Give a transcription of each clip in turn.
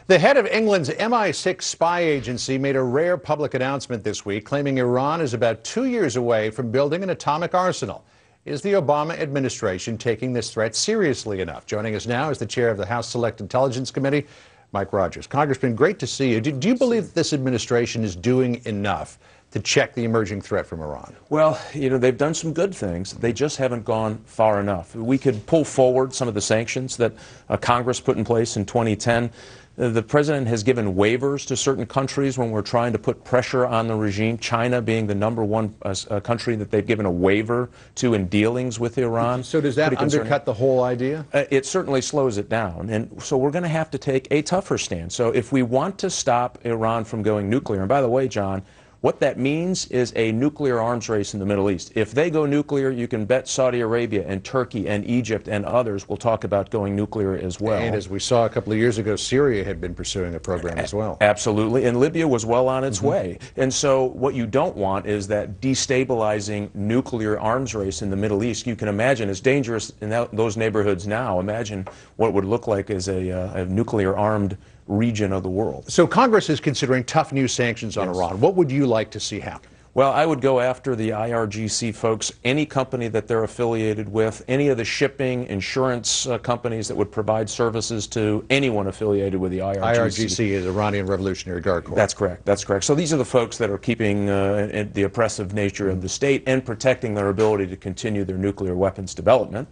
The head of England's MI6 spy agency made a rare public announcement this week, claiming Iran is about 2 years away from building an atomic arsenal. Is the Obama administration taking this threat seriously enough? Joining us now is the chair of the House Select Intelligence Committee, Mike Rogers. Congressman, great to see you. Do you believe that this administration is doing enough to check the emerging threat from Iran? Well, they've done some good things. They just haven't gone far enough. We could pull forward some of the sanctions that Congress put in place in 2010. The president has given waivers to certain countries when we're trying to put pressure on the regime, China being the #1 country that they've given a waiver to in dealings with Iran. So does that undercut the whole idea? It certainly slows it down. And so we're going to have to take a tougher stand. So if we want to stop Iran from going nuclear, and by the way, John, what that means is a nuclear arms race in the Middle East. If they go nuclear, you can bet Saudi Arabia and Turkey and Egypt and others will talk about going nuclear as well. And as we saw a couple of years ago, Syria had been pursuing a program as well. Absolutely. And Libya was well on its way. And so what you don't want is that destabilizing nuclear arms race in the Middle East. You can imagine it's dangerous in those neighborhoods now. Imagine what it would look like as a nuclear-armed region of the world. So Congress is considering tough new sanctions on Iran. What would you like to see happen? Well, I would go after the IRGC folks, any company that they're affiliated with, any of the shipping, insurance companies that would provide services to anyone affiliated with the IRGC. IRGC is Iranian Revolutionary Guard Corps. That's correct. That's correct. So these are the folks that are keeping the oppressive nature of the state and protecting their ability to continue their nuclear weapons development.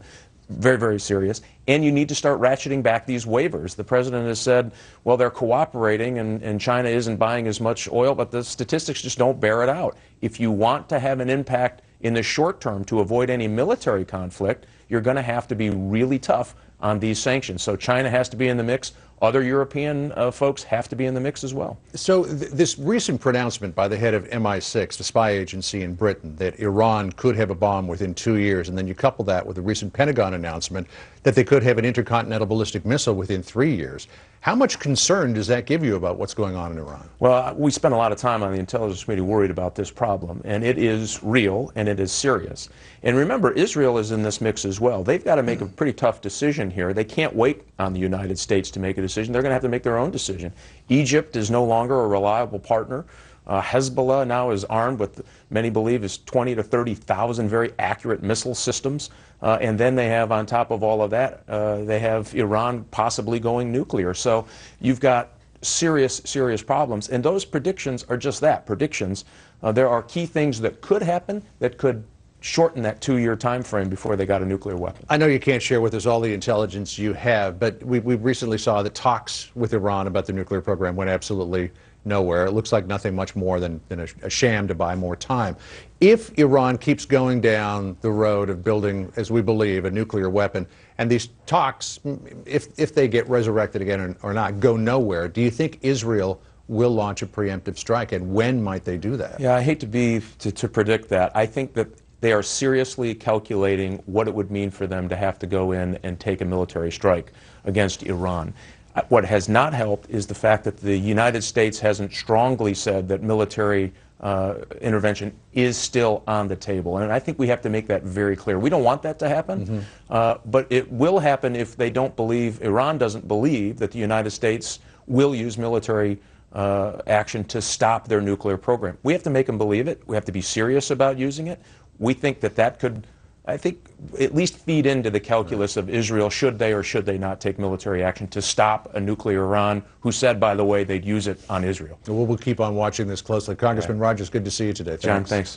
Very, very serious. And you need to start ratcheting back these waivers. The president has said, well, they're cooperating and China isn't buying as much oil, but the statistics just don't bear it out. If you want to have an impact in the short term to avoid any military conflict, you're going to have to be really tough on these sanctions. So China has to be in the mix. Other European folks have to be in the mix as well. So this recent pronouncement by the head of MI6, the spy agency in Britain, that Iran could have a bomb within 2 years, and then you couple that with the recent Pentagon announcement that they could have an intercontinental ballistic missile within 3 years. How much concern does that give you about what's going on in Iran? Well, we spent a lot of time on the Intelligence Committee worried about this problem, and it is real and it is serious. And remember, Israel is in this mix as well. They've got to make a pretty tough decision here. They can't wait on the United States to make a decision. They're going to have to make their own decision. Egypt is no longer a reliable partner. Hezbollah now is armed with, many believe, is 20 to 30,000 very accurate missile systems. And then they have, on top of all of that, they have Iran possibly going nuclear. So you've got serious, serious problems. And those predictions are just that, predictions. There are key things that could happen that could shorten that 2-year time frame before they got a nuclear weapon. I know you can't share with us all the intelligence you have, but we recently saw that talks with Iran about the nuclear program went absolutely nowhere. It looks like nothing much more than a sham to buy more time. If Iran keeps going down the road of building, as we believe, a nuclear weapon, and these talks, if they get resurrected again or not, go nowhere, do you think Israel will launch a preemptive strike, and when might they do that? Yeah, I hate to predict that. I think that they are seriously calculating what it would mean for them to have to go in and take a military strike against Iran. What has not helped is the fact that the United States hasn't strongly said that military intervention is still on the table. And I think we have to make that very clear. We don't want that to happen, but it will happen if they don't believe, Iran doesn't believe that the United States will use military action to stop their nuclear program. We have to make them believe it. We have to be serious about using it. We think that that could, I think, at least feed into the calculus of Israel, should they or should they not take military action to stop a nuclear Iran, who said, by the way, they'd use it on Israel. We'll keep on watching this closely. Congressman Rogers, good to see you today. John, thanks.